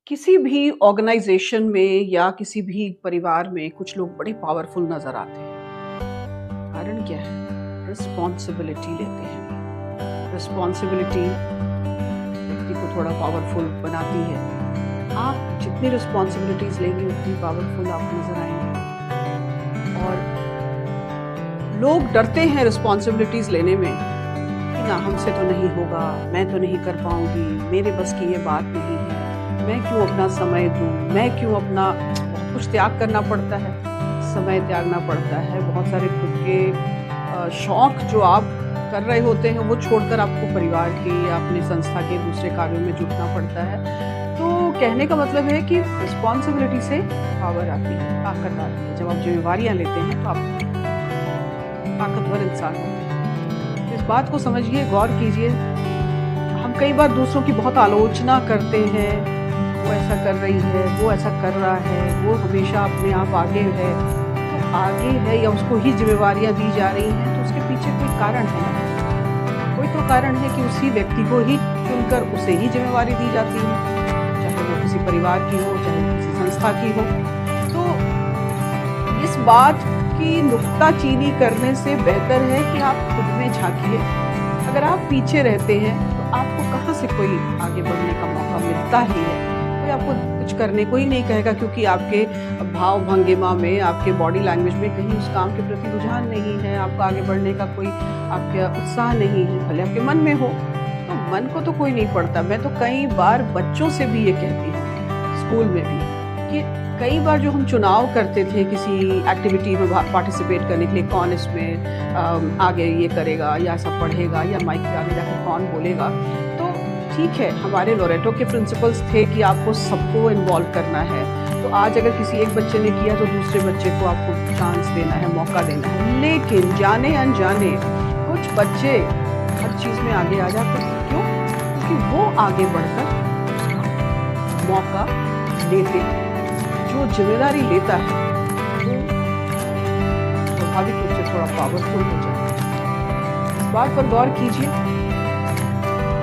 किसी भी ऑर्गेनाइजेशन में या किसी भी परिवार में कुछ लोग बड़े पावरफुल नजर आते हैं। कारण क्या है? रिस्पॉन्सिबिलिटी लेते हैं। रिस्पॉन्सिबिलिटी व्यक्ति को थोड़ा पावरफुल बनाती है। आप जितनी रिस्पॉन्सिबिलिटीज लेंगे उतनी पावरफुल आप नजर आएंगे। और लोग डरते हैं रिस्पॉन्सिबिलिटीज लेने में कि ना हमसे तो नहीं होगा, मैं तो नहीं कर पाऊंगी, मेरे बस की ये बात नहीं है, मैं क्यों अपना समय दूं, मैं क्यों अपना बहुत कुछ त्याग करना पड़ता है, समय त्यागना पड़ता है, बहुत सारे खुद के शौक जो आप कर रहे होते हैं वो छोड़कर आपको परिवार के या अपनी संस्था के दूसरे कार्यों में जुटना पड़ता है। तो कहने का मतलब है कि रिस्पॉन्सिबिलिटी से पावर आती है, ताकत आती है। जब आप जिम्मेवारियां लेते हैं तो आप ताकतवर इंसान होते हैं। तो इस बात को समझिए, गौर कीजिए। हम कई बार दूसरों की बहुत आलोचना करते हैं, वो ऐसा कर रही है, वो ऐसा कर रहा है, वो हमेशा अपने आप आगे है। तो आगे है या उसको ही जिम्मेवारियां दी जा रही हैं, तो उसके पीछे कोई कारण है। कोई तो कारण है कि उसी व्यक्ति को ही चुनकर उसे ही जिम्मेवारी दी जाती है, चाहे वो किसी परिवार की हो, चाहे वो किसी संस्था की हो। तो इस बात की नुक्ताचीनी करने से बेहतर है कि आप खुद में झांकिए। अगर आप पीछे रहते हैं तो आपको कहाँ से कोई आगे बढ़ने का मौका मिलता ही है। कोई आपको कुछ करने को ही नहीं कहेगा, क्योंकि आपके भाव भंगिमा में, आपके बॉडी लैंग्वेज में कहीं उस काम के प्रति रुझान नहीं है, आपका आगे बढ़ने का कोई आपका उत्साह नहीं है। भले आपके मन में हो, तो मन को तो कोई नहीं पढ़ता। मैं तो कई बार बच्चों से भी ये कहती हूँ, स्कूल में भी, कि कई बार जो हम चुनाव करते थे किसी एक्टिविटी में पार्टिसिपेट करने के लिए, कौन इसमें आगे ये करेगा या ऐसा पढ़ेगा या माइक पे आगे जाकर कौन बोलेगा, तो ठीक है, हमारे लोरेटो के प्रिंसिपल्स थे कि आपको सबको इन्वॉल्व करना है। तो आज अगर किसी एक बच्चे ने किया तो दूसरे बच्चे को आपको चांस देना है, मौका देना है। लेकिन जाने अनजाने कुछ बच्चे हर चीज़ में आगे आ जाते हैं। क्यों? क्योंकि वो आगे बढ़कर मौका लेते हैं। जो जिम्मेदारी लेता है वो स्वाभाविक रूप से थोड़ा पावरफुल हो जाता है। इस बात पर गौर कीजिए।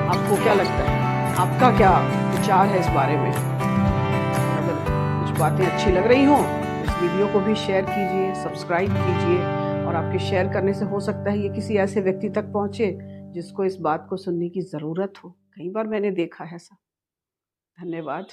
आपको क्या लगता है? आपका क्या विचार है इस बारे में? अगर कुछ बातें अच्छी लग रही हों, इस वीडियो को भी शेयर कीजिए, सब्सक्राइब कीजिए। और आपके शेयर करने से हो सकता है ये किसी ऐसे व्यक्ति तक पहुंचे जिसको इस बात को सुनने की ज़रूरत हो। कई बार मैंने देखा है ऐसा। धन्यवाद।